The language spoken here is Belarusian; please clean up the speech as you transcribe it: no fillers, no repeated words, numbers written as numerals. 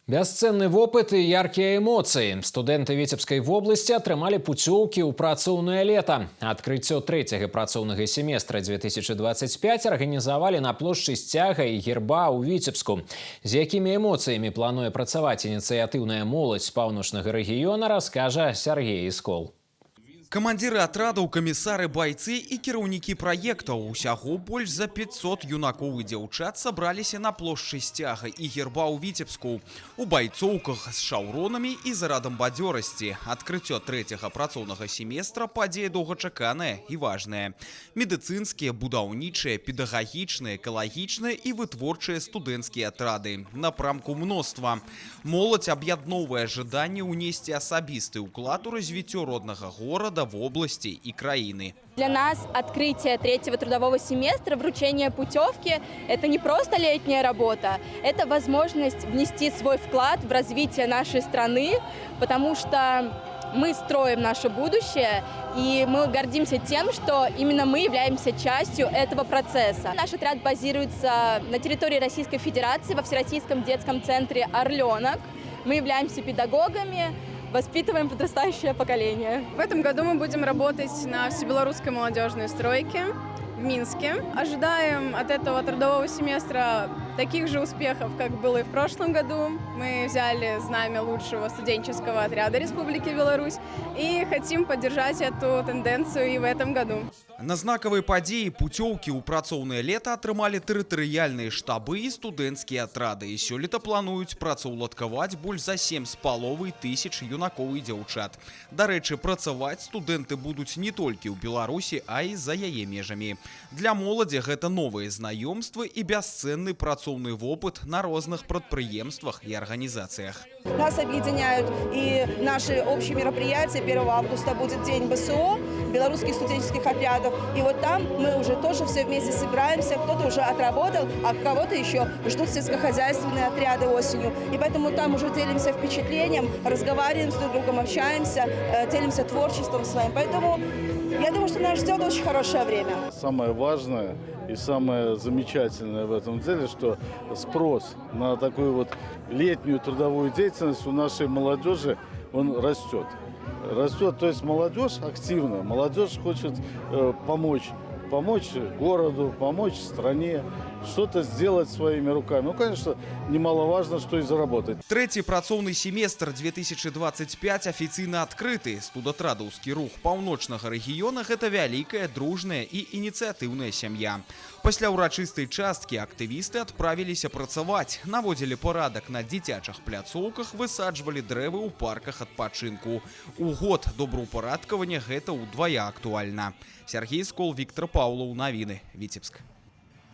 Бясцэнны вопыт і яркія эмоцыі. Студэнты Віцебскай вобласці атрымалі пуцёўкі ў працоўнае лета. Адкрыццё трэцяга працоўнага семестра 2025 арганізавалі на плошчы Сцяга і герба ў Віцебску. З якімі эмоцыямі плануе працаваць ініцыятыўная моладзь з паўночнага рэгіёна, раскажа Сергей Іскол. Камандзіры атрадаў, камісары, байцы і кіраўнікі праектаў. Усяго больш за 500 юнакоў і дзяўчат сабраліся на плошчы Сцяга і герба ў Віцебску. У байцоўках з шаўронамі і зарадам бадзёрасці. Адкрыццё трэцяга працоўнага семестра падзея доўгачаканая і важная. Медыцынскія, будаўнічыя, педагагічныя, экалагічныя і вытворчыя студэнцкія атрады. Напрамку мноства. Моладзь аб'ядноўвае жаданне ўнесці асабісты ўклад у развіццё роднага горада, в области и краины. Для нас открытие третьего трудового семестра, вручение путевки – это не просто летняя работа, это возможность внести свой вклад в развитие нашей страны, потому что мы строим наше будущее, и мы гордимся тем, что именно мы являемся частью этого процесса. Наш отряд базируется на территории Российской Федерации во Всероссийском детском центре «Орленок». Мы являемся педагогами, воспитываем подрастающее поколение. В этом году мы будем работать на всебелорусской молодежной стройке в Минске. Ожидаем от этого трудового семестра таких же успехов, как было и в прошлом году. Мы взяли знамя лучшего студенческого отряда Республики Беларусь и хотим поддержать эту тенденцию и в этом году. На знакавай падзеі пуцёўкі ў працоўнае лета атрымалі тэрытарыяльныя штабы і студэнцкія атрады. І сёлета плануюць працаўладкаваць больш за 7,5 тысяч юнакоў і дзяўчат. Дарэчы, працаваць студэнты будуць не толькі ў Беларусі, а і за яе межамі. Для моладзі гэта новыя знаёмствы і бясцэнны працоўны вопыт на розных прадпрыемствах і арганізацыях. Нас объединяют и наши общие мероприятия. 1 августа будет день БСО, белорусских студенческих отрядов. И вот там мы уже тоже все вместе собираемся. Кто-то уже отработал, а кого-то еще ждут сельскохозяйственные отряды осенью. И поэтому там уже делимся впечатлением, разговариваем с друг другом, общаемся, делимся творчеством своим. Поэтому я думаю, что нас ждет очень хорошее время. Самое важное и самое замечательное в этом деле, что спрос на такую вот летнюю трудовую деятельность у нашей молодежи, он растет. Растет, то есть молодежь активная, молодежь хочет помочь городу, помочь стране, что-то сделать своими руками. Ну, конечно, немаловажно, что и заработать. Трэці працоўны семестр 2025 афіцыйна адкрыты. Студатрадаўскі рух паўночнага рэгіёна – гэта вялікая, дружная і ініцыятыўная сям'я. Пасля ўрачыстай часткі актывісты адправіліся працаваць, наводзілі парадак на дзіцячых пляцоўках, высаджвалі дрэвы ў парках адпачынку. У год добраўпарадкавання гэта ўдвая актуальна. Сергей Іскол, Віктор Паўлаў, навіны, Віцебск.